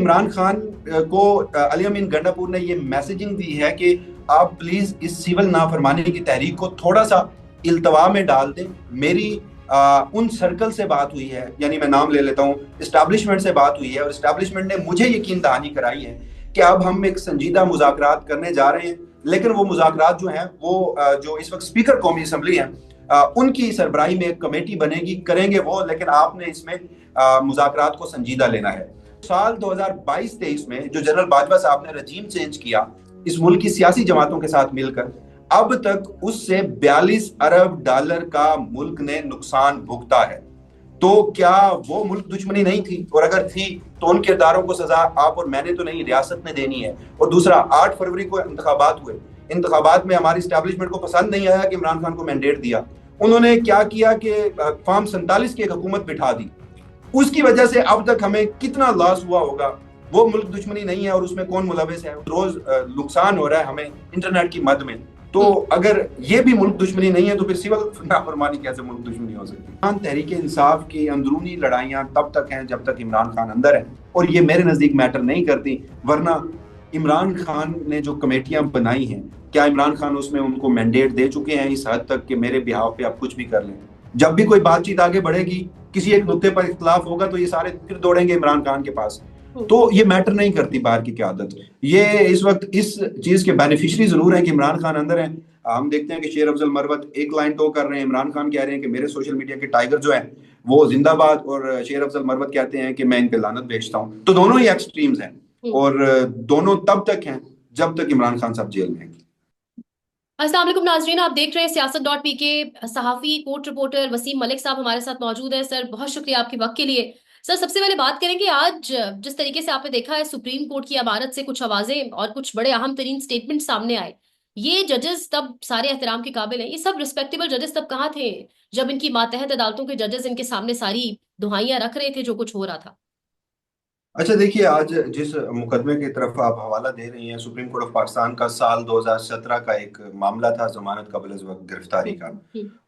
इमरान खान को अली अमीन गंडापुर ने ये मैसेजिंग दी है कि आप प्लीज इस सिविल नाफरमानी की तहरीक को थोड़ा सा इल्तवा में डाल दें। मेरी उन सर्कल से बात हुई है, यानी मैं नाम ले लेता हूँ, इस्टेब्लिशमेंट से बात हुई है और इस्टेब्लिशमेंट ने मुझे यकीन दहानी कराई है कि अब हम एक संजीदा मुज़ाकरात करने जा रहे हैं। लेकिन वो मुज़ाकरात जो हैं वो जो इस वक्त स्पीकर कौमी असम्बली हैं उनकी सरबराही में एक कमेटी बनेगी, करेंगे वो, लेकिन आपने इसमें मुज़ाकरात को संजीदा लेना है। साल 2022-23 में जो जनरल बाजवा साहब ने रजीम चेंज किया इस मुल्क की सियासी जमातों के साथ मिलकर, अब तक उससे 42 अरब डॉलर का मुल्क ने नुकसान भुगता है। तो क्या वो मुल्क दुश्मनी नहीं थी? और अगर थी तो उन किरदारों को सजा आप और मैंने तो नहीं, रियासत ने देनी है। और दूसरा, 8 फरवरी को इंतखाबात हुए, इंतखाबात में हमारी स्टैब्लिशमेंट को पसंद नहीं आया कि इमरान खान को मैंडेट दिया। उन्होंने क्या किया कि फॉर्म 47 की एक हुकूमत बिठा दी। उसकी वजह से अब तक हमें कितना लॉस हुआ होगा। वो मुल्क दुश्मनी नहीं है और उसमें कौन मुलविस है? रोज नुकसान हो रहा है हमें इंटरनेट की मद में। तो अगर ये भी मुल्क दुश्मनी नहीं है तो फिर सिविल नाफरमानी कैसे मुल्क दुश्मनी हो सकती है? तहरीक इंसाफ की अंदरूनी लड़ाइयां तब तक हैं जब तक इमरान खान अंदर है, और ये मेरे नजदीक मैटर नहीं करती। वरना इमरान खान ने जो कमेटियां बनाई हैं, क्या इमरान खान उसमें उनको मैंडेट दे चुके हैं इस हद तक कि मेरे बिहाव पे आप कुछ भी कर लें? जब भी कोई बातचीत आगे बढ़ेगी, किसी एक नुक्ते पर इख्तलाफ होगा तो ये सारे फिर दौड़ेंगे इमरान खान के पास। तो ये मैटर नहीं करती बाहर की क्यादत। ये इस वक्त इस चीज के बेनिफिशियरी जरूर है कि इमरान खान अंदर है। हम देखते हैं कि शेर अफजल मरवत एक लाइन टो कर रहे हैं, इमरान खान कह रहे हैं कि मेरे सोशल मीडिया के टाइगर जो है वो जिंदाबाद, और शेर अफजल मरवत कहते हैं कि मैं इन पे लानत भेजता हूँ। तो दोनों ही एक्सट्रीम्स हैं और दोनों तब तक हैं जब तक इमरान खान साहब जेल में हैं। अस्सलाम वालेकुम नाजरीन, आप देख रहे हैं सियासत डॉट पी के। सहाफी कोर्ट रिपोर्टर वसीम मलिक साहब हमारे साथ मौजूद है। सर, बहुत शुक्रिया आपके वक्त के लिए। सर, सबसे पहले बात करेंगे, आज जिस तरीके से आपने देखा है सुप्रीम कोर्ट की अमानत से कुछ आवाजें और कुछ बड़े अहम तरीन स्टेटमेंट सामने आए। ये जजेस तब सारे एहतराम के काबिल हैं। ये सब रिस्पेक्टेबल जजेस तब कहाँ थे जब इनकी मातहत अदालतों के जजेस इनके सामने सारी दुहाइयां रख रहे थे जो कुछ हो रहा था? अच्छा देखिए, आज जिस मुकदमे की तरफ आप हवाला दे रही हैं, सुप्रीम कोर्ट ऑफ पाकिस्तान का साल 2017 का एक मामला था जमानत कबल अज़ वक्त गिरफ्तारी का।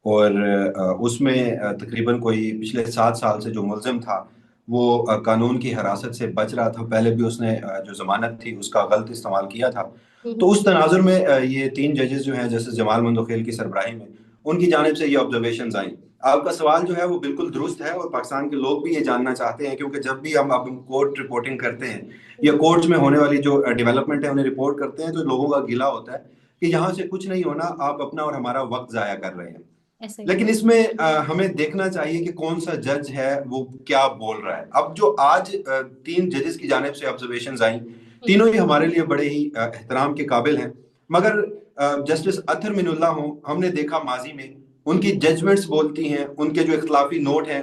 और उसमें तकरीबन कोई पिछले 7 साल से जो मुलजिम था वो कानून की हिरासत से बच रहा था। पहले भी उसने जो जमानत थी उसका गलत इस्तेमाल किया था। तो उस तनाजुर में ये 3 जजेस जो हैं, जैसे जमाल मंदोखेल की सरबराही में, उनकी जानिब से ये ऑब्जर्वेशन आई। आपका सवाल जो है वो बिल्कुल दुरुस्त है और पाकिस्तान के लोग भी ये जानना चाहते हैं, क्योंकि जब भी हम अब कोर्ट रिपोर्टिंग करते हैं या कोर्ट्स में होने वाली जो डेवलपमेंट है उन्हें रिपोर्ट करते हैं, तो लोगों का गिला होता है कि यहाँ से कुछ नहीं होना, आप अपना और हमारा वक्त जाया कर रहे हैं। लेकिन इसमें हमें देखना चाहिए कि कौन सा जज है वो क्या बोल रहा है। अब जो आज 3 जजेस की जानिब से ऑब्जर्वेशंस आई, तीनों ही हमारे लिए बड़े ही एहतराम के काबिल हैं। मगर जस्टिस अतहर मिनुल्लाह हो, हमने देखा माजी में उनकी जजमेंट्स बोलती हैं, उनके जो इख्तलाफी नोट हैं,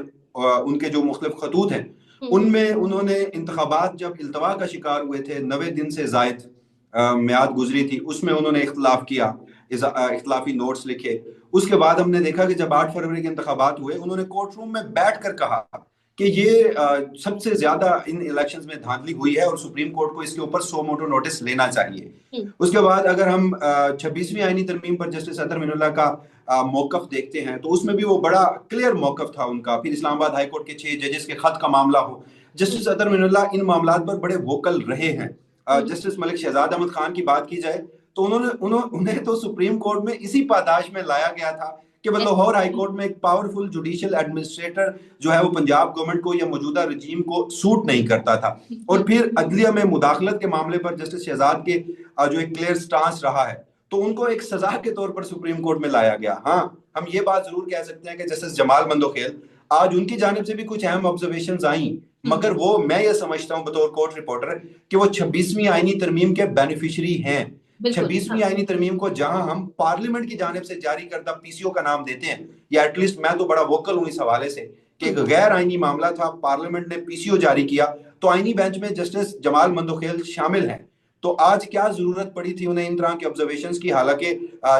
उनके जो मुख्तलिफ खतूत हैं, उनमें उन्होंने इंतखाबात जब इल्तवा का शिकार हुए थे, 90 दिन से जायद मियाद गुजरी थी, उसमें उन्होंने इख्तलाफ किया, इख्तलाफी नोट्स लिखे। उसके बाद हमने देखा कि जब 8 फरवरी के इंतखाबात हुए, उन्होंने कोर्ट रूम में बैठ कर कहा कि ये सबसे ज्यादा इन इलेक्शंस में धांधली हुई है और सुप्रीम कोर्ट को इसके ऊपर सो मोटो नोटिस लेना चाहिए। उसके बाद अगर हम 26वीं आईनी तरमीम पर जस्टिस अतहर मिनुल्लाह का मौकफ देखते हैं तो उसमें भी वो बड़ा क्लियर मौकफ था उनका। फिर इस्लामाबाद हाई कोर्ट के 6 जजेस के खत का मामला हो, जस्टिस अतहर मिनुल्लाह इन मामला पर बड़े वोकल रहे हैं। जस्टिस मलिक शहजाद अहमद खान की बात की जाए तो उन्हें तो सुप्रीम कोर्ट में इसी पादाश में लाया गया था कि लाहौर हाई कोर्ट में एक पावरफुल जुडिशियल एडमिनिस्ट्रेटर जो है वो पंजाब गवर्नमेंट को या मौजूदा रजीम को सूट नहीं करता था। और फिर अदलिया में मुदाखलत के मामले पर जस्टिस शहजाद के जो एक क्लियर स्टांस रहा है, तो उनको एक सजा के तौर पर सुप्रीम कोर्ट में लाया गया। हाँ, हम ये बात जरूर कह सकते हैं कि जस्टिस जमाल मंदोखेल, आज उनकी जानिब से भी कुछ अहम ऑब्जर्वेशंस आई, मगर वो, मैं ये समझता हूं बतौर कोर्ट रिपोर्टर, कि वो 26वीं आईनी तरमीम के बेनिफिशियरी हैं। 26वीं आईनी तरमीम को जहां हम पार्लियामेंट की जानिब से जारी करदा पीसीओ का नाम देते हैं, या एटलीस्ट मैं तो बड़ा वोकल हूं इस हवाले से कि एक गैर आईनी मामला था, पार्लियामेंट ने पीसीओ जारी किया, तो आईनी बेंच में जस्टिस जमाल मंदोखेल शामिल हैं। तो आज क्या जरूरत पड़ी थी उन्हें इन तरह के ऑब्जर्वेशंस की? हालांकि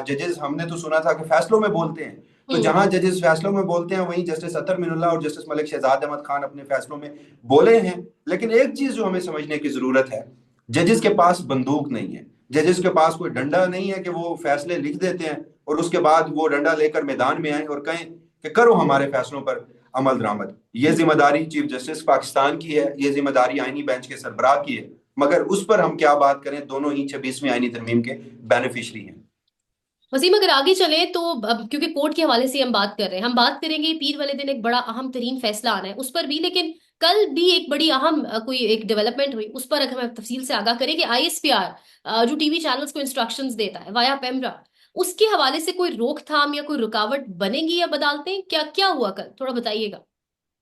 जजेस, हमने तो सुना था कि फैसलों में बोलते हैं, तो जहां जजेस फैसलों में बोलते हैं वहीं जस्टिस अतहर मिनुल्लाह और जस्टिस मलिक शहजाद अहमद खान अपने फैसलों में बोले हैं। लेकिन एक चीज जो हमें समझने की जरूरत है, जजेस के पास बंदूक नहीं है, जजेस के पास कोई डंडा नहीं है कि वो फैसले लिख देते हैं और उसके बाद वो डंडा लेकर मैदान में आए और कहें कि करो हमारे फैसलों पर अमल दरामद। ये जिम्मेदारी चीफ जस्टिस पाकिस्तान की है, ये जिम्मेदारी आईनी बेंच के सरबराह की है, मगर उस पर हम क्या बात करें, दोनों ही 26वीं आईनी तरमीम के बेनिफिशरी हैं। वसीम, अगर आगे चले तो अब क्योंकि कोर्ट के हवाले से हम बात कर रहे हैं, हम बात करेंगे पीर वाले दिन एक बड़ा अहम तरीन फैसला आना है उस पर भी, लेकिन कल भी एक बड़ी अहम कोई एक डेवलपमेंट हुई, उस पर अगर हम तफसील से आगाह करें कि आईएसपीआर जो टीवी चैनल्स को इंस्ट्रक्शंस देता है वाया पेमरा, उसके हवाले से कोई रोकथाम या कोई रुकावट बनेगी या बदलते, क्या क्या हुआ कल, थोड़ा बताइएगा।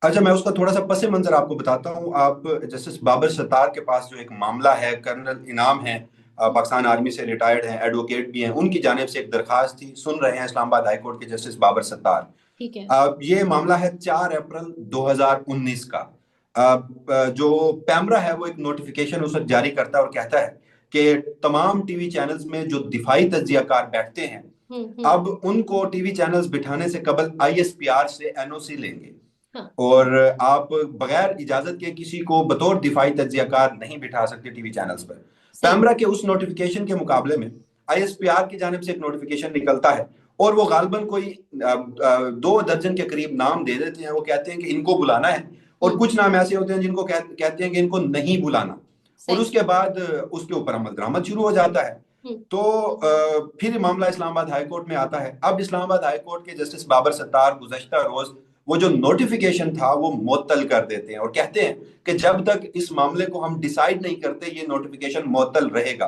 अच्छा, मैं उसका थोड़ा सा पस मंजर आपको बताता हूँ। आप जस्टिस बाबर सत्तार के पास जो एक मामला है, कर्नल इनाम है, पाकिस्तान आर्मी से रिटायर्ड हैं, एडवोकेट भी हैं, उनकी जानिब से एक दरखास्त थी, सुन रहे हैं इस्लामाबाद हाई कोर्ट के जस्टिस बाबर सत्तार। ठीक है। ये मामला है 4 अप्रैल 2019 का। जो पैमरा है वो एक नोटिफिकेशन उस वक्त जारी करता है और कहता है कि तमाम टीवी चैनल्स में जो दिफाई तज्जियाकार बैठते हैं, अब उनको टीवी चैनल्स बिठाने से कबल आईएसपीआर से एनओसी लेंगे। हाँ। और आप बगैर इजाजत के किसी को बतौर दिफाई तज्जियाकार नहीं बिठा सकते टीवी चैनल्स पर। सही। पैमरा के उस नोटिफिकेशन के मुकाबले में आईएसपीआर की जानिब से एक नोटिफिकेशन निकलता है, और वो गालबन कोई 2 दर्जन के करीब नाम दे देते हैं। वो कहते हैं कि इनको बुलाना है, और कुछ नाम ऐसे होते हैं जिनको कहते हैं कि इनको नहीं बुलाना, और उसके बाद उसके ऊपर अमल दरामद शुरू हो जाता है। तो फिर मामला इस्लामाबाद हाई कोर्ट में आता है। अब इस्लामाबाद हाई कोर्ट के जस्टिस बाबर सत्तार गुज़श्ता रोज वो जो नोटिफिकेशन था वो मुअत्तल कर देते हैं और कहते हैं कि जब तक इस मामले को हम डिसाइड नहीं करते ये नोटिफिकेशन मुअत्तल रहेगा।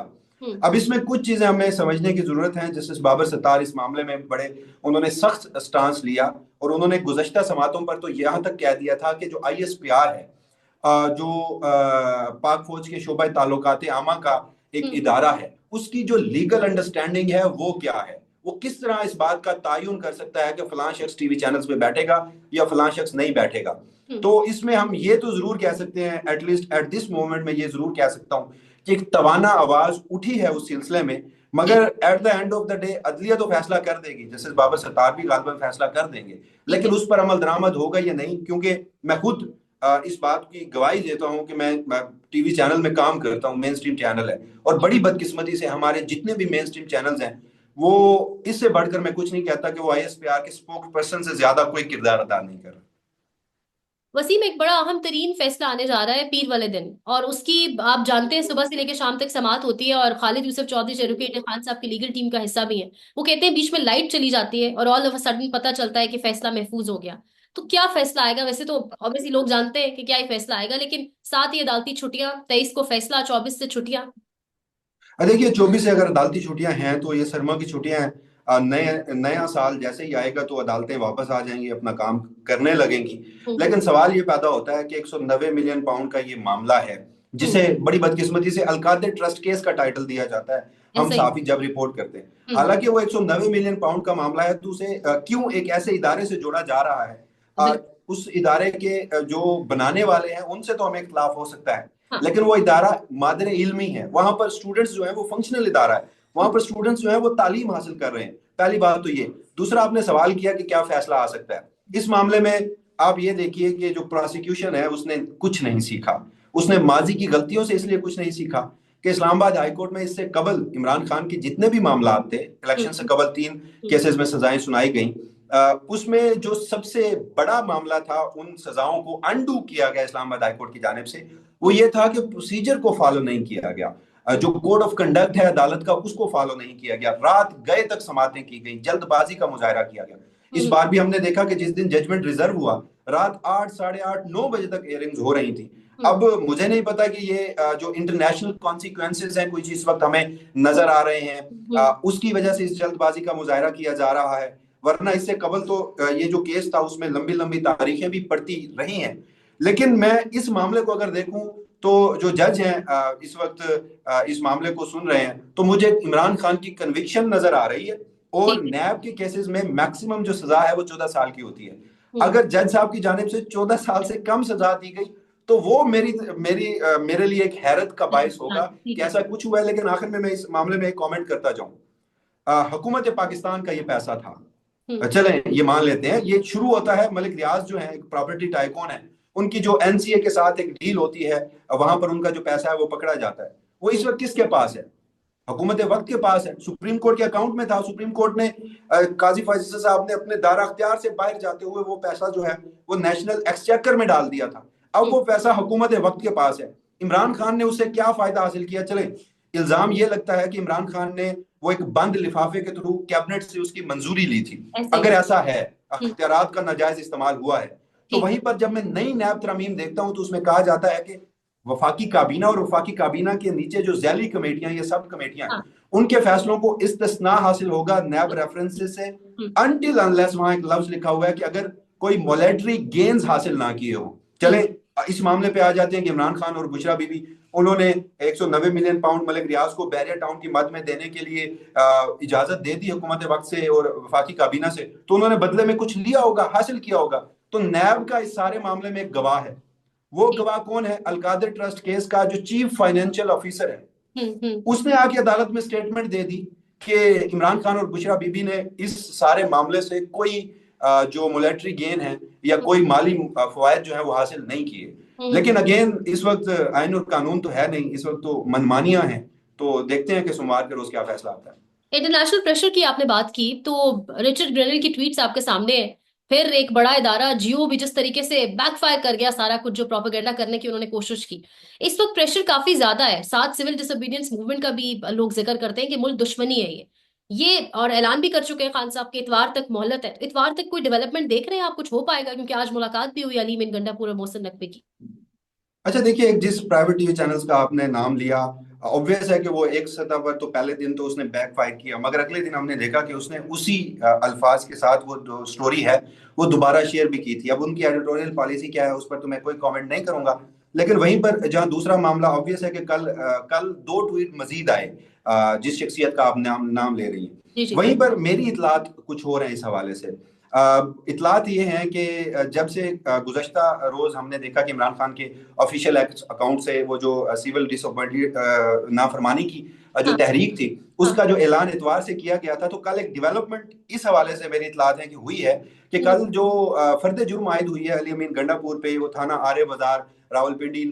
अब इसमें कुछ चीजें हमें समझने की जरूरत है। जस्टिस बाबर सत्तार इस मामले में बड़े उन्होंने सख्त स्टांस लिया, और उन्होंने गुज़श्ता समातों पर तो यहां तक कह दिया था कि जो आईएसपीआर है, जो पाक फौज के शोबा ताल्लुकात आमा का एक इदारा है, उसकी जो लीगल अंडरस्टैंडिंग है वो क्या है, वो किस तरह इस बात का तायुन कर सकता है कि फलां शख्स टीवी चैनल्स पे बैठेगा या फलां शख्स नहीं बैठेगा। तो इसमें हम ये तो जरूर कह सकते हैं, एटलीस्ट एट दिस मोमेंट में ये जरूर कह सकता हूं कि एक तवाना आवाज उठी है उस सिलसिले में, मगर at the end of the day अदलिया तो फैसला कर देगी। जस्टिस बाबर सत्तार भी गालिबन फैसला कर देंगे, लेकिन उस पर अमल दरामद होगा या नहीं, क्योंकि मैं खुद इस बात की गवाही देता हूं कि मैं टीवी चैनल में काम करता हूं, मेन स्ट्रीम चैनल है, और बड़ी बदकिस्मती से हमारे जितने भी मेन स्ट्रीम चैनल्स हैं, वो इससे बढ़कर मैं कुछ नहीं कहता कि वो आईएसपीआर के स्पोक पर्सन से ज्यादा कोई किरदार अदा नहीं कर रहा। वसीम, एक बड़ा अहम तरीन फैसला आने जा रहा है पीर वाले दिन, और उसकी आप जानते हैं सुबह से लेकर शाम तक समाअत होती है, और खालिद यूसुफ चौधरी जो एडवोकेट खान साहब की लीगल टीम का हिस्सा भी है, वो कहते हैं बीच में लाइट चली जाती है और ऑल ऑफ अ सडन पता चलता है कि फैसला महफूज हो गया। तो क्या फैसला आएगा? वैसे तो ऑब्वियसली लोग जानते हैं कि क्या ही फैसला आएगा, लेकिन साथ ही अदालती छुट्टियां, 23 को फैसला, 24 से छुट्टियां। देखिए, 24 से अगर अदालती छुट्टियां हैं तो ये सरमा की छुट्टियां हैं। नया साल जैसे ही आएगा तो अदालतें वापस आ जाएंगी, अपना काम करने लगेंगी। लेकिन सवाल ये पैदा होता है कि 190 मिलियन पाउंड का ये मामला है, जिसे बड़ी बदकिस्मती से अलकादे ट्रस्ट केस का टाइटल दिया जाता है हम साफी जब रिपोर्ट करते हैं। हालांकि वो 190 मिलियन पाउंड का मामला है, तो उसे क्यों एक ऐसे इदारे से जोड़ा जा रहा है? उस इदारे के जो बनाने वाले हैं उनसे तो हमें इख्तलाफ हो सकता है, लेकिन वो इदारा मादरे इल्मी है, वहां पर स्टूडेंट्स जो है वो फंक्शनल इदारा है, वहां पर स्टूडेंट्स जो है वो तालीम हासिल कर रहे हैं। पहली बात तो ये। दूसरा, आपने सवाल किया कि क्या फैसला आ सकता है इस मामले में। आप ये देखिए कि जो प्रोसिक्यूशन है उसने कुछ नहीं सीखा, उसने माजी की गलतियों से इसलिए कुछ नहीं सीखा कि इस्लामाबाद हाईकोर्ट में इससे कबल इमरान खान के जितने भी मामला थे, इलेक्शन से कबल 3 केसेस में सजाएं सुनाई गई, उसमें जो सबसे बड़ा मामला था, उन सजाओं को अनडू किया गया इस्लामाबाद हाईकोर्ट की जानिब से, वो ये था कि प्रोसीजर को फॉलो नहीं किया गया, जो कोड ऑफ कंडक्ट है अदालत का उसको फॉलो नहीं किया गया, रात गए तक समातें की गई, जल्दबाजी का मुजाहरा किया गया। इस बार भी हमने देखा कि जिस दिन जजमेंट रिजर्व हुआ, रात 8, साढ़े 8, 9 बजे तक हियरिंग्स हो रही थी। अब मुझे नहीं पता कि ये जो इंटरनेशनल कॉन्सिक्वेंसेस हैं कुछ इस वक्त हमें नजर आ रहे हैं, उसकी वजह से इस जल्दबाजी का मुजाहरा किया जा रहा है, वरना इससे कबल तो ये जो केस था उसमें लंबी लंबी तारीखें भी पड़ती रही हैं। लेकिन मैं इस मामले को अगर देखूं तो जो जज हैं इस वक्त इस मामले को सुन रहे हैं, तो मुझे इमरान खान की कन्विक्शन नजर आ रही है, और नैब के केसेस में मैक्सिमम जो सजा है वो 14 साल की होती है। अगर जज साहब की जानिब से 14 साल से कम सजा दी गई तो वो मेरे लिए एक हैरत का बायस होगा कि ऐसा कुछ हुआ है। लेकिन आखिर में मैं इस मामले में एक कॉमेंट करता जाऊं। हुकूमत पाकिस्तान का ये पैसा था, चलें ये मान लेते हैं, ये शुरू होता है, मलिक रियाज जो है एक प्रॉपर्टी टाइकून है, उनकी जो एनसीए के साथ एक डील होती है, वहां पर उनका जो पैसा है वो पकड़ा जाता है। वो इस वक्त किसके पास है? हुकूमत वक्त के पास है, सुप्रीम कोर्ट के अकाउंट में था। सुप्रीम कोर्ट ने काजी फैसल साहब ने अपने दायरा अख्तियार से बाहर जाते हुए वो पैसा जो है वो नेशनल एक्सचेकर में डाल दिया था। अब वो पैसा हुकूमत वक्त के पास है। इमरान खान ने उससे क्या फायदा हासिल किया? चले, इल्जाम ये लगता है कि इमरान खान ने वो एक बंद लिफाफे के थ्रू कैबिनेट से उसकी मंजूरी ली थी। अगर ऐसा है, अख्तियारात का नाजायज इस्तेमाल हुआ है, तो वहीं पर जब मैं नई नैब तरमीम देखता हूं तो उसमें कहा जाता है कि वफाकी काबीना और वफाकी काबीना के नीचे जो जैली कमेटियां, ये सब कमेटियां, उनके फैसलों को इस्तिस्ना हासिल होगा नैब रेफरेंसेस से, अनटिल अनलेस वहां एक लफ्ज लिखा हुआ है कि अगर कोई मॉनेटरी गेन्स हासिल ना किए हो। चले इस मामले पे आ जाते हैं कि इमरान खान और बुशरा बीबी, उन्होंने 190 मिलियन पाउंड मलिक रियाज को बैरिया टाउन की मद में देने के लिए इजाजत दे दी हुकूमत वक्त से और वफाकी काबीना से, तो उन्होंने बदले में कुछ लिया होगा, हासिल किया होगा। तो नैब का इस सारे मामले में एक गवाह है। वो गवाह कौन है? अलकादर ट्रस्ट केस का जो चीफ फाइनेंशियल ऑफिसर है, उसने आके अदालत में स्टेटमेंट दे दी कि इमरान खान और बुशरा बीबी ने इस सारे मामले से कोई जो मॉनेटरी गेन है या कोई माली फवायद जो है वो हासिल नहीं किए। लेकिन अगेन इस वक्त आइन और कानून तो है नहीं, इस वक्त तो मनमानियां हैं। तो देखते हैं कि सोमवार के रोज क्या फैसला आता है। इंटरनेशनल प्रेशर की आपने बात की, तो रिचर्ड ग्रेनर की ट्वीट्स आपके सामने है। फिर एक बड़ा इदारा जियो भी जिस तरीके से बैकफायर कर गया, सारा कुछ जो प्रोपेगेंडा करने की उन्होंने कोशिश की। इस वक्त प्रेशर काफी ज्यादा है। साथ सिविल डिसोबीडियंस मूवमेंट का भी लोग जिक्र करते हैं कि मुल्क दुश्मनी है ये और ऐलान भी कर चुके हैं खान साहब के इतवार तक मोहलत है। इतवार तक कोई डेवलपमेंट देख रहे हैं आप? कुछ हो पाएगा? क्योंकि आज मुलाकात भी हुई अली मीन गंडापुर और मोहसिन नकवी की। अच्छा देखिए, जिस प्राइवेट टीवी चैनल्स का आपने नाम लिया, ऑब्वियस है कि वो एक सतह पर तो पहले दिन तो उसने बैक फायर किया, मगर अगले दिन हमने देखा कि उसने उसी अल्फाज के साथ वो जो स्टोरी है वो दोबारा शेयर भी की थी। अब उनकी एडिटोरियल पॉलिसी क्या है उस पर तो मैं कोई कमेंट नहीं करूंगा। लेकिन वहीं पर जहां दूसरा मामला ऑब्वियस है कि कल दो ट्वीट मजीद आए जिस शख्सियत का आप नाम ले रही हैं, वहीं पर मेरी इतलात कुछ हो रहे हैं इस हवाले से। इतलात ये हैं कि जब से गुज़श्ता रोज हमने देखा कि इमरान खान के ऑफिशियल अकाउंट से वो जो सिविल डिसोबीडियंस नाफरमानी की जो तहरीक थी उसका जो ऐलान इतवार से किया गया था, तो कल एक डेवलपमेंट इस हवाले से मेरी इतलात है कि हुई है कि कल जो फर्द जुर्म आयद हुई है अली अमीन गंडापुर पे, वो थाना आर्य बाजार रावलपिंडी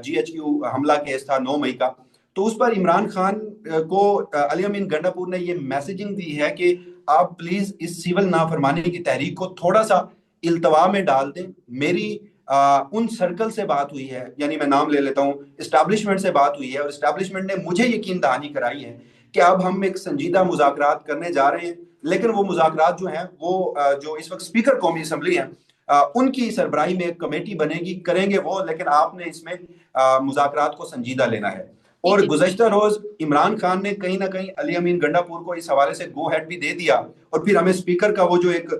GHQ हमला केस था 9 मई का। तो उस पर इमरान खान को अली अमीन गंडापुर ने ये मैसेजिंग दी है कि आप प्लीज इस सिविल नाफरमानी की तहरीक को थोड़ा सा इल्तवा में डाल दें। मेरी उन सर्कल से बात हुई है, यानी मैं नाम ले लेता हूं, इस्टेब्लिशमेंट से बात हुई है और इस्टेब्लिशमेंट ने मुझे यकीन दहानी कराई है कि अब हम एक संजीदा मुज़ाकरात करने जा रहे हैं। लेकिन वो मुज़ाकरात जो हैं वो जो इस वक्त स्पीकर कौमी असम्बली हैं उनकी सरबराही में एक कमेटी बनेगी, करेंगे वो, लेकिन आपने इसमें मुज़ाकरात को संजीदा लेना है। और गुज़श्ता रोज इमरान खान ने कहीं ना कहीं अली अमीन गंडापुर को इस हवाले से गो हेड भी दे दिया और फिर हमें स्पीकर का वो जो एक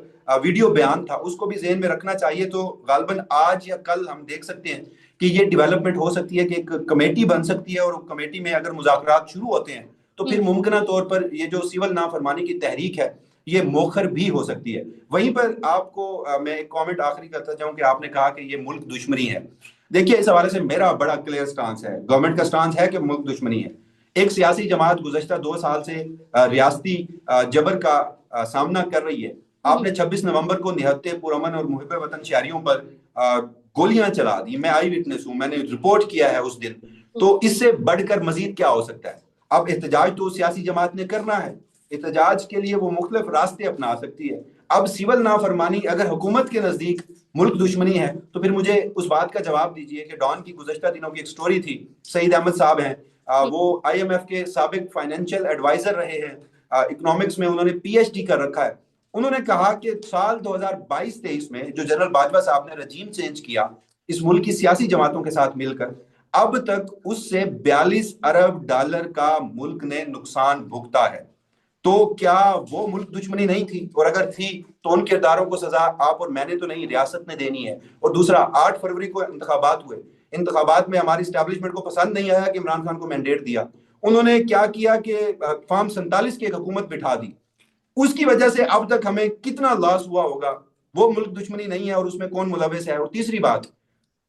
वीडियो बयान था उसको भी ज़हन में रखना चाहिए। तो गालबन आज या कल हम देख सकते हैं कि ये डेवलपमेंट हो सकती है कि एक कमेटी बन सकती है और कमेटी में अगर मुज़ाकरात शुरू होते हैं तो फिर मुमकिन तौर पर ये जो सिविल नाफरमानी की तहरीक है ये मौखर भी हो सकती है। वहीं पर आपको मैं एक कमेंट आखिरी करता चाहूँ कि आपने कहा कि ये मुल्क दुश्मनी है। देखिए, इस हवाले से मेरा बड़ा क्लियर स्टांस है, गवर्नमेंट का स्टांस है कि मुल्क दुश्मनी है। एक सियासी जमात गुज़श्ता 2 साल से रियासती जबर का सामना कर रही है। आपने 26 नवंबर को निहत्ते पुरअमन और मुहिब वतन शहरियों पर गोलियां चला दी। मैं आई विटनेस हूं, मैंने रिपोर्ट किया है उस दिन। तो इससे बढ़कर मजीद क्या हो सकता है? अब एहतजाज तो सियासी जमात ने करना है, एहतजाज के लिए वो मुख्तलिफ रास्ते अपना सकती है। अब सिविल नाफरमानी अगर हुकूमत के नजदीक मुल्क दुश्मनी है तो फिर मुझे उस बात का जवाब दीजिए कि डॉन की गुज़श्ता दिनों की एक स्टोरी थी, सईद अहमद साहब हैं, वो IMF के साबिक फाइनेंशियल एडवाइजर रहे हैं, इकोनॉमिक्स में उन्होंने PhD कर रखा है। उन्होंने कहा कि साल 2022-23 में जो जनरल बाजवा साहब ने रजीम चेंज किया इस मुल्क की सियासी जमातों के साथ मिलकर, अब तक उससे 42 अरब डॉलर का मुल्क ने नुकसान भुगता है। तो क्या वो मुल्क दुश्मनी नहीं थी? और अगर थी तो उन किरदारों को सजा आप और मैंने तो नहीं, रियासत ने देनी है। और दूसरा, 8 फरवरी को इंतखाबात हुए, इंतखाबात में हमारी स्टैब्लिशमेंट को पसंद नहीं आया कि इमरान खान को मैंडेट दिया। उन्होंने क्या किया कि फॉर्म 47 की एक हुकूमत बिठा दी। उसकी वजह से अब तक हमें कितना लॉस हुआ होगा। वो मुल्क दुश्मनी नहीं है और उसमें कौन मुलविस है? और तीसरी बात,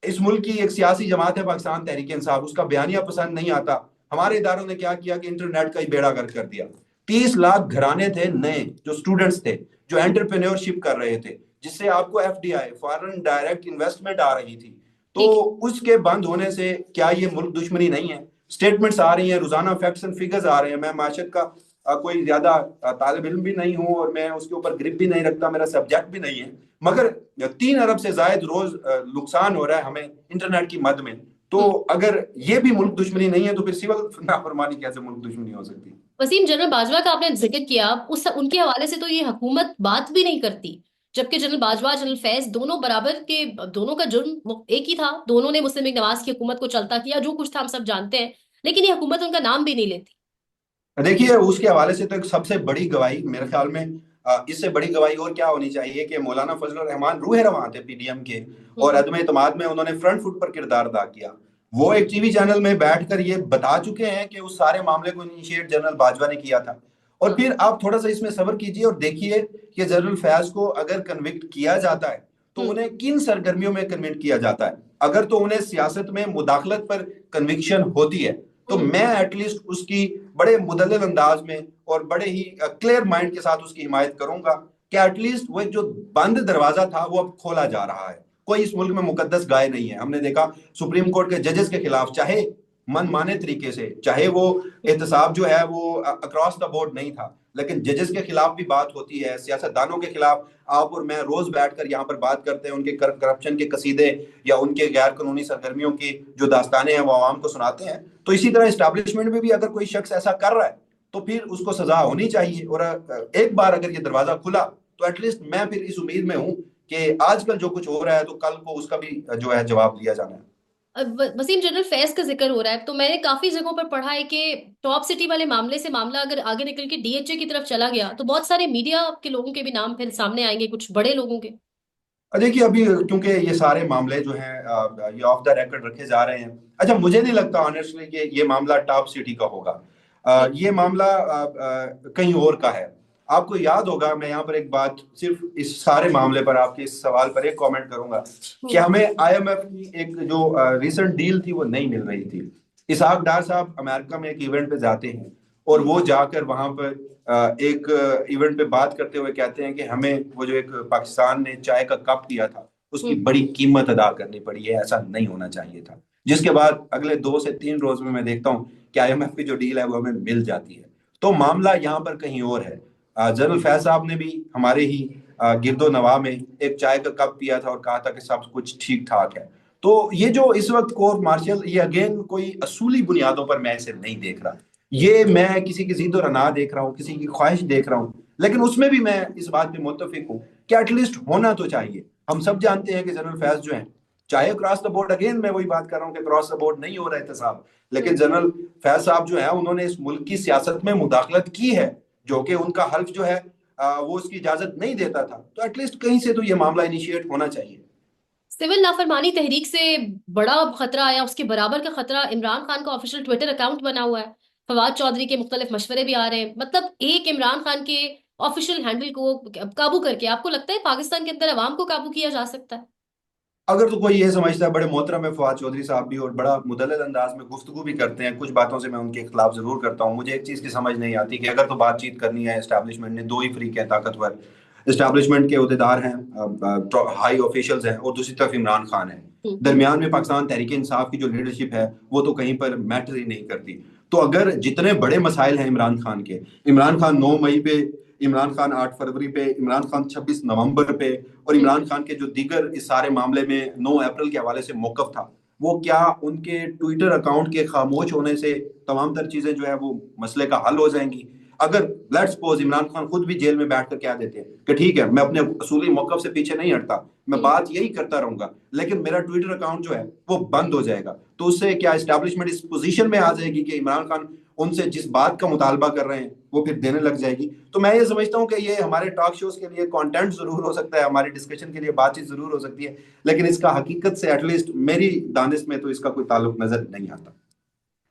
इस मुल्क की एक सियासी जमात है पाकिस्तान तहरीक इंसाफ, उसका बयानिया पसंद नहीं आता। हमारे इदारों ने क्या किया कि इंटरनेट का ही बेड़ा गर्क कर दिया। 30 लाख घराने थे नए जो स्टूडेंट्स थे, जो एंटरप्रेन्योरशिप कर रहे थे, जिससे आपको FDI फॉरेन डायरेक्ट इन्वेस्टमेंट आ रही थी। तो उसके बंद होने से क्या ये मुल्क दुश्मनी नहीं है? स्टेटमेंट्स आ रही हैं, रोजाना फैक्ट्स एंड फिगर्स आ रहे हैं। मैं माशत का कोई ज्यादा तालिब इल्म भी नहीं हूँ और मैं उसके ऊपर ग्रिप भी नहीं रखता, मेरा सब्जेक्ट भी नहीं है, मगर 3 अरब से जायद रोज नुकसान हो रहा है हमें इंटरनेट की मद में। तो हम्म। अगर ये भी मुल्क दुश्मनी नहीं है तो फिर सिविल नाफरमानी कैसे मुल्क दुश्मनी हो सकती है? वसीम, जनरल बाजवा का आपने जिक्र किया, उस उनके हवाले से तो ये हुकूमत बात भी नहीं करती, जबकि जनरल बाजवा जनरल फैज दोनों बराबर के, दोनों का जुर्म एक ही था, दोनों ने मुस्लिम लीग नवाज की हुकूमत को चलता किया, जो कुछ था हम सब जानते हैं, लेकिन ये हुकूमत उनका नाम भी नहीं लेती। देखिए उसके हवाले से तो एक सबसे बड़ी गवाही मेरे ख्याल में, इससे बड़ी गवाही और क्या होनी चाहिए कि मौलाना फजलुर रहमान रूह रवां थे पीडीएम के, और हम्म। अदम एतमाद में उन्होंने फ्रंट फुट पर किरदार अदा किया। वो एक टीवी चैनल में बैठकर ये बता चुके हैं कि उस सारे मामले को इनिशिएट जनरल बाजवा ने किया था। और हाँ। फिर आप थोड़ा सा इसमें सब्र कीजिए और देखिए कि जनरल फैज को अगर कन्विक्ट किया जाता है तो हम्म। उन्हें किन सरगर्मियों में कन्विक्ट किया जाता है। अगर तो उन्हें सियासत में मुदाखलत पर कन्विक्शन होती है तो हम्म। मैं एटलीस्ट उसकी बड़े मुदल्लिल अंदाज में और बड़े ही क्लियर माइंड के साथ उसकी हिमायत करूंगा कि एटलीस्ट वो एक जो बंद दरवाजा था वो अब खोला जा रहा है। कोई इस मुल्क में मुकद्दस गाय नहीं है। हमने देखा सुप्रीम कोर्ट के जजेस के खिलाफ, चाहे मन माने तरीके से, चाहे वो एहतसाब जो है वो अक्रॉस द बोर्ड नहीं था, लेकिन जजेस के खिलाफ भी बात होती है, सियासतदानों के खिलाफ आप और मैं रोज बैठकर यहाँ पर बात करते हैं, उनके करप्शन के कसीदे या उनके गैर कानूनी सरगर्मियों की जो दास्तानें हैं वो आवाम को सुनाते हैं। तो इसी तरह इस्टेब्लिशमेंट में भी अगर कोई शख्स ऐसा कर रहा है तो फिर उसको सजा होनी चाहिए। और एक बार अगर ये दरवाजा खुला तो एटलीस्ट मैं फिर इस उम्मीद में हूं कि आजकल जो कुछ हो रहा है तो कल को उसका भी जो है जवाब दिया जाना है। वसीम, जनरल फैज का जिक्र हो रहा है तो मैंने काफी जगहों पर पढ़ा है कि टॉप सिटी वाले मामले से मामला अगर आगे निकल के डीएचए की तरफ चला गया तो बहुत सारे मीडिया के लोगों के भी नाम फिर सामने आएंगे, कुछ बड़े लोगों के। देखिए अभी क्योंकि ये सारे मामले जो हैं ये ऑफ द रिकॉर्ड रखे जा रहे हैं। अच्छा, मुझे नहीं लगता ऑनेस्टली कि ये मामला टॉप सिटी का होगा। जी। ये मामला कहीं और का है। आपको याद होगा, मैं यहाँ पर एक बात सिर्फ इस सारे मामले पर आपके इस सवाल पर एक कमेंट करूंगा कि हम्म। हमें आईएमएफ की एक जो रिसेंट डील थी वो नहीं मिल रही थी। इसहाक डार साहब अमेरिका में एक इवेंट पे जाते हैं और हम्म। वो जाकर वहां पर एक इवेंट पे बात करते हुए कहते हैं कि हमें वो जो एक पाकिस्तान ने चाय का कप दिया था उसकी हम्म। बड़ी कीमत अदा करनी पड़ी है, ऐसा नहीं होना चाहिए था। जिसके बाद अगले 2 से 3 रोज में मैं देखता हूँ कि आईएमएफ की जो डील है वो हमें मिल जाती है। तो मामला यहाँ पर कहीं और है। जनरल फैज साहब ने भी हमारे ही गिरदो नवा में एक चाय का कप पिया था और कहा था कि सब कुछ ठीक ठाक है। तो ये जो इस वक्त कोर्ट मार्शल, ये अगेन कोई असूली बुनियादों पर मैं इसे नहीं देख रहा। ये मैं किसी की जिद और अना देख रहा हूँ, किसी की ख्वाहिश देख रहा हूँ, लेकिन उसमें भी मैं इस बात पे मुत्तफिक हूँ कि एटलीस्ट होना तो चाहिए। हम सब जानते हैं कि जनरल फैज जो है, चाहे क्रॉस द बोर्ड, अगेन मैं वही बात कर रहा हूँ कि क्रॉस द बोर्ड नहीं हो रहा है एहतसाब, लेकिन हम्म। जनरल फैज साहब जो है उन्होंने इस मुल्क की सियासत में मुदाखलत की है, जो कि उनका हल्फ जो है वो उसकी इजाजत नहीं देता था। तो एटलीस्ट कहीं से तो ये मामला इनिशिएट होना चाहिए। सिविल नाफरमानी तहरीक से बड़ा खतरा आया, उसके बराबर का खतरा इमरान खान का ऑफिशियल ट्विटर अकाउंट बना हुआ है। फवाद चौधरी के मुख्तलिफ मशवरे भी आ रहे हैं, मतलब एक इमरान खान के ऑफिशियल हैंडल को काबू करके आपको लगता है पाकिस्तान के अंदर अवाम को काबू किया जा सकता है? अगर तो कोई ये समझता है, बड़े मोहतरम है फवाद चौधरी साहब भी और बड़ा मुदल्लिल अंदाज में गुफ्तगू भी करते हैं, कुछ बातों से मैं उनके खिलाफ जरूर करता हूँ। मुझे एक चीज़ की समझ नहीं आती कि अगर तो बातचीत करनी है, एस्टैब्लिशमेंट ने दो ही फ्रीक है ताकतवर, एस्टैब्लिशमेंट के अहदेदार हैं, हाई ऑफिशियल्स हैं, और दूसरी तरफ इमरान खान है। हम्म। दरमियान में पाकिस्तान तहरीक इंसाफ की जो लीडरशिप है वो तो कहीं पर मैटर ही नहीं करती। तो अगर जितने बड़े मसाइल हैं इमरान खान के, इमरान खान 9 मई पे, इमरान खान 8 फरवरी पे, इमरान खान 26 नवंबर पे, और हम्म। इमरान खान के जो दीगर इस सारे मामले में 9 अप्रैल के हवाले से मौकफ था, वो क्या उनके ट्विटर अकाउंट के खामोश होने से तमाम तर चीजें जो है वो मसले का हल हो जाएंगी? अगर लेट्स सपोज इमरान खान खुद भी जेल में बैठकर कह देते हैं कि ठीक है मैं अपने असूली मौकफ से पीछे नहीं हटता, मैं हम्म। बात यही करता रहूंगा, लेकिन मेरा ट्विटर अकाउंट जो है वो बंद हो जाएगा, तो उससे क्या एस्टैब्लिशमेंट इस पोजीशन में आ जाएगी कि इमरान खान उनसे जिस बात का मुतालबा कर रहे हैं वो फिर देने लग जाएगी? तो मैं ये समझता हूँ कि ये हमारे टॉक शोज के लिए कंटेंट जरूर हो सकता है, हमारी डिस्कशन के लिए बातचीत जरूर हो सकती है, लेकिन इसका हकीकत से एटलीस्ट मेरी दानिश में तो इसका कोई ताल्लुक नजर नहीं आता।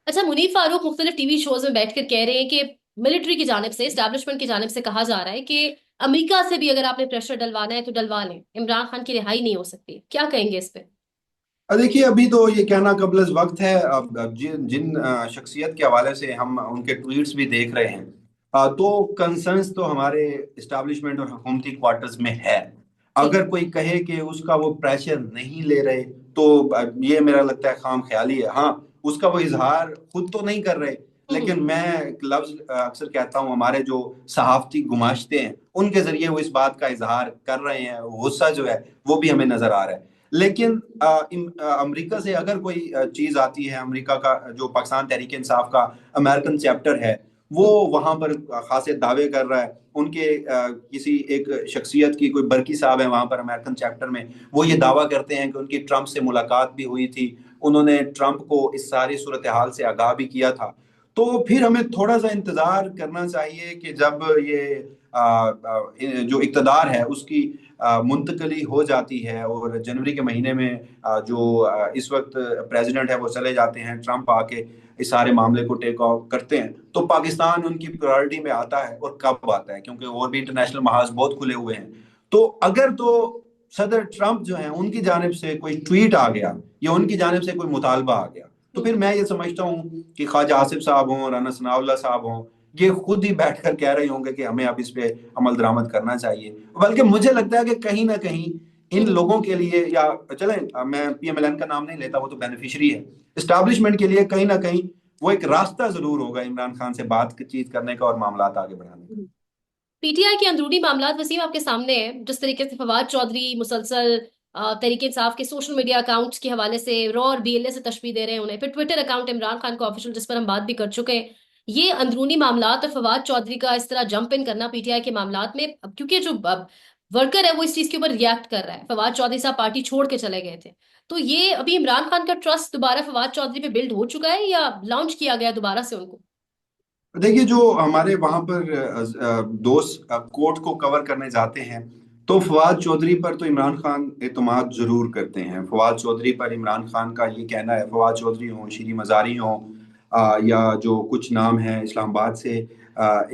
अच्छा, मुनीफ फारूक मुख्तलिफ टीवी शोज में बैठकर कह रहे हैं कि मिलिट्री की जानिब से, एस्टैब्लिशमेंट की जानिब से कहा जा रहा है कि अमेरिका से भी अगर आपने प्रेशर डलवाना है तो डलवा लें, इमरान खान की रिहाई नहीं हो सकती। क्या कहेंगे इस पे? देखिए अभी तो ये कहना कबल वक्त है। अब जिन जिन शख्सियत के हवाले से हम उनके ट्वीट्स भी देख रहे हैं, तो कंसर्न्स तो हमारे इस्टेब्लिशमेंट और हुकूमती क्वार्टर्स में है। जी। अगर कोई कहे कि उसका वो प्रेशर नहीं ले रहे तो ये मेरा लगता है खाम ख्याली है। हाँ, उसका वो इजहार खुद तो नहीं कर रहे, लेकिन हम्म। मैं एक लफ्ज अक्सर कहता हूँ, हमारे जो सहाफती गुमाश्ते हैं उनके जरिए वो इस बात का इजहार कर रहे हैं, गुस्सा जो है वो भी हमें नजर आ रहा है। लेकिन अमेरिका से अगर कोई चीज आती है, अमेरिका का जो पाकिस्तान तहरीक इंसाफ का अमेरिकन चैप्टर है, वो वहां पर खासे दावे कर रहा है। उनके किसी एक शख्सियत की, कोई बरकी साहब है वहां पर अमेरिकन चैप्टर में, वो ये दावा करते हैं कि उनकी ट्रंप से मुलाकात भी हुई थी, उन्होंने ट्रंप को इस सारी सूरत हाल से आगाह भी किया था। तो फिर हमें थोड़ा सा इंतजार करना चाहिए कि जब ये जो इक़्तिदार है उसकी मुंतकली हो जाती है और जनवरी के महीने में जो इस वक्त प्रेसिडेंट है वो चले जाते हैं, ट्रंप आके इस सारे मामले को टेक ऑफ करते हैं, तो पाकिस्तान उनकी प्रायोरिटी में आता है। और कब आता है, क्योंकि और भी इंटरनेशनल महाज बहुत खुले हुए हैं। तो अगर तो सदर ट्रंप जो है उनकी जानिब से कोई ट्वीट आ गया या उनकी जानिब से कोई मुतालबा आ गया, तो फिर मैं ये समझता हूँ कि ख्वाजा आसिफ साहब हों, राना सनाउल्लाह साहब हों, ये खुद ही बैठकर कह रहे होंगे कि हमें अब इस पे अमल दरामद करना चाहिए। बल्कि मुझे लगता है कि कहीं ना कहीं इन लोगों के लिए, या चलें मैं पीएमएलएन का नाम नहीं लेता, वो तो बेनिफिशियरी है, एस्टैब्लिशमेंट के लिए कहीं ना कहीं वो एक रास्ता जरूर होगा इमरान खान से बातचीत करने का और मामला आगे बढ़ाने का। पीटीआई के अंदरूनी मामलात वसीम आपके सामने है। जिस तरीके से फवाद चौधरी मुसलसल तरीके इंसाफ के सोशल मीडिया अकाउंट्स के हवाले से रॉ और बीएलए से तशबीह दे रहे हैं उन्हें, फिर ट्विटर अकाउंट इमरान खान का ऑफिशियल जिस पर हम बात भी कर चुके हैं, ये अंदरूनी मामलात और फवाद चौधरी का इस तरह जंप इन करना पीटीआई के मामलात में, अब क्योंकि जो वर्कर है वो इस चीज के ऊपर रिएक्ट कर रहा है, फवाद चौधरी साहब पार्टी छोड़ के चले गए थे, तो ये अभी इमरान खान का ट्रस्ट दोबारा फवाद चौधरी पे बिल्ड हो चुका है या लॉन्च किया गया दोबारा से उनको? देखिए, जो हमारे वहां पर दोस्त कोर्ट को कवर करने जाते हैं, तो फवाद चौधरी पर तो इमरान खान एतमाद जरूर करते हैं। फवाद चौधरी पर इमरान खान का ये कहना है, फवाद चौधरी हों, शीरी मज़ारी हों, या जो कुछ नाम है इस्लामाबाद से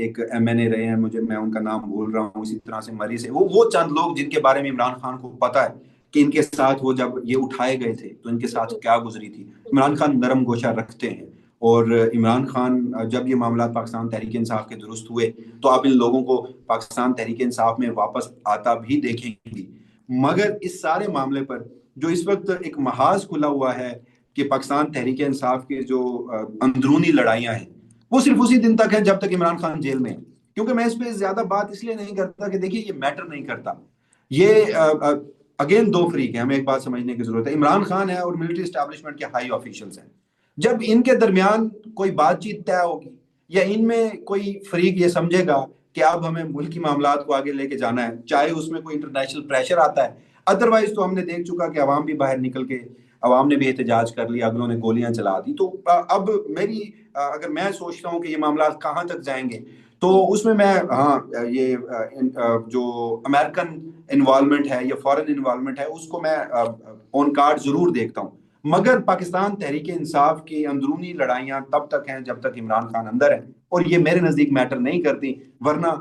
एक एमएनए रहे हैं, मैं उनका नाम भूल रहा हूँ, इसी तरह से मरी से, वो चंद लोग जिनके बारे में इमरान खान को पता है कि इनके साथ वो जब ये उठाए गए थे तो इनके साथ क्या गुजरी थी। इमरान खान नरम गोशा रखते हैं, और इमरान खान जब ये मामला पाकिस्तान तहरीक इंसाफ के दुरुस्त हुए तो आप इन लोगों को पाकिस्तान तहरीक इंसाफ में वापस आता भी देखेंगे। मगर इस सारे मामले पर जो इस वक्त एक महाज खुला हुआ है कि पाकिस्तान तहरीक इंसाफ की जो अंदरूनी लड़ाइयाँ हैं वो सिर्फ उसी दिन तक है जब तक इमरान खान जेल में है। क्योंकि मैं इस पर ज्यादा बात इसलिए नहीं करता कि देखिए, ये मैटर नहीं करता। ये अगेन दो फरीक है, हमें एक बात समझने की जरूरत है। इमरान खान है और मिलिट्री एस्टैब्लिशमेंट के हाई ऑफिशियल्स हैं। जब इनके दरमियान कोई बातचीत तय होगी या इनमें कोई फरीक ये समझेगा कि अब हमें मुल्की मामलात को आगे लेके जाना है, चाहे उसमें कोई इंटरनेशनल प्रेशर आता है, अदरवाइज तो हमने देख चुका कि अवाम भी बाहर निकल के, अवाम ने भी एहतजाज कर लिया, अगलों ने गोलियां चला दी। तो अब मेरी अगर मैं सोचता हूँ कि ये मामला कहाँ तक जाएंगे, तो उसमें मैं, हाँ, ये जो अमेरिकन इन्वॉल्वमेंट है या फॉरेन इन्वॉल्वमेंट है उसको मैं ऑन कार्ड जरूर देखता हूँ। मगर पाकिस्तान तहरीक इंसाफ की अंदरूनी लड़ाइयां तब तक हैं जब तक इमरान खान अंदर है, और ये मेरे नजदीक मैटर नहीं करती। वरना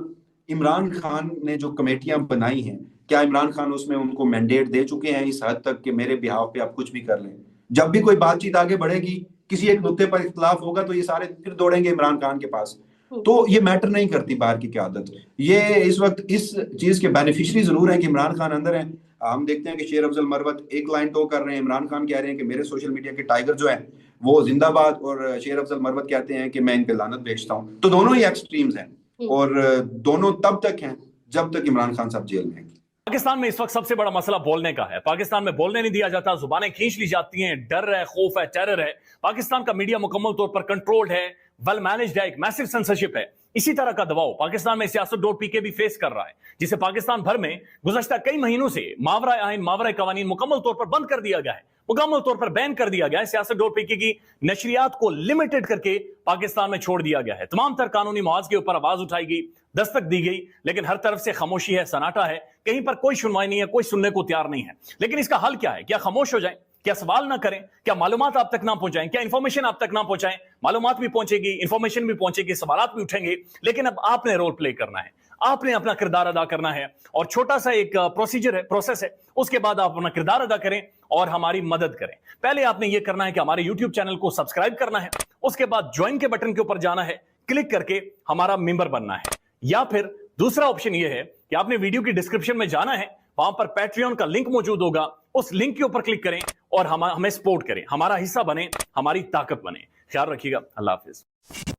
इमरान खान ने जो कमेटियां बनाई हैं, क्या इमरान खान उसमें उनको मैंडेट दे चुके हैं इस हद तक कि मेरे बिहाफ पे आप कुछ भी कर लें? जब भी कोई बातचीत आगे बढ़ेगी, किसी एक नुक्ते पर इख्तलाफ होगा, तो ये सारे फिर दौड़ेंगे इमरान खान के पास। तो ये मैटर नहीं करती बाहर की क्यादत। ये इस वक्त इस चीज के बेनिफिशियरी जरूर है कि इमरान खान अंदर है। हम देखते हैं कि शेर अफजल मरवत एक लाइन टो कर रहे हैं, इमरान खान कह रहे हैं कि मेरे सोशल मीडिया के टाइगर जो है वो जिंदाबाद, और शेर अफजल मरवत कहते हैं कि मैं इन पे लानत भेजता हूँ। तो दोनों ही एक्सट्रीम्स हैं, और दोनों तब तक हैं जब तक इमरान खान साहब जेल में हैं। पाकिस्तान में इस वक्त सबसे बड़ा मसला बोलने का है। पाकिस्तान में बोलने नहीं दिया जाता, जुबानें खींच ली जाती हैं, डर है, खौफ है, टेरर है। पाकिस्तान का मीडिया मुकम्मल तौर पर कंट्रोल्ड है, वेल मैनेज्ड है, एक मैसिव सेंसरशिप है। इसी तरह का दबाव पाकिस्तान में सियासत.pk भी फेस कर रहा है, जिसे पाकिस्तान भर में गुज़श्ता कई महीनों से मावरा आइन, मावरा कवानीन मुकम्मल तौर पर बंद कर दिया गया है, मुकम्मल तौर पर बैन कर दिया गया है। सियासत.pk की नशरियात को लिमिटेड करके पाकिस्तान में छोड़ दिया गया है। तमाम तर कानूनी मुआवजे के ऊपर आवाज उठाई गई, दस्तक दी गई, लेकिन हर तरफ से खामोशी है, सन्नाटा है, कहीं पर कोई सुनवाई नहीं है, कोई सुनने को तैयार नहीं है। लेकिन इसका हल क्या है? क्या खामोश हो जाए? क्या सवाल ना करें? क्या मालूमात आप तक ना पहुंचाएं? क्या इंफॉर्मेशन आप तक ना पहुंचाएं? मालूमात भी पहुंचेगी, इंफॉर्मेशन भी पहुंचेगी, सवालात भी उठेंगे, लेकिन अब आपने रोल प्ले करना है, आपने अपना किरदार अदा करना है। और छोटा सा एक प्रोसीजर है, प्रोसेस है, उसके बाद आप अपना किरदार अदा करें और हमारी मदद करें। पहले आपने यह करना है कि हमारे यूट्यूब चैनल को सब्सक्राइब करना है, उसके बाद ज्वाइन के बटन के ऊपर जाना है, क्लिक करके हमारा मेंबर बनना है। या फिर दूसरा ऑप्शन यह है कि आपने वीडियो की डिस्क्रिप्शन में जाना है, वहां पर पैट्रियन का लिंक मौजूद होगा, उस लिंक के ऊपर क्लिक करें और हमें सपोर्ट करें, हमारा हिस्सा बने, हमारी ताकत बने। ख्याल रखिएगा। अल्लाह हाफिज।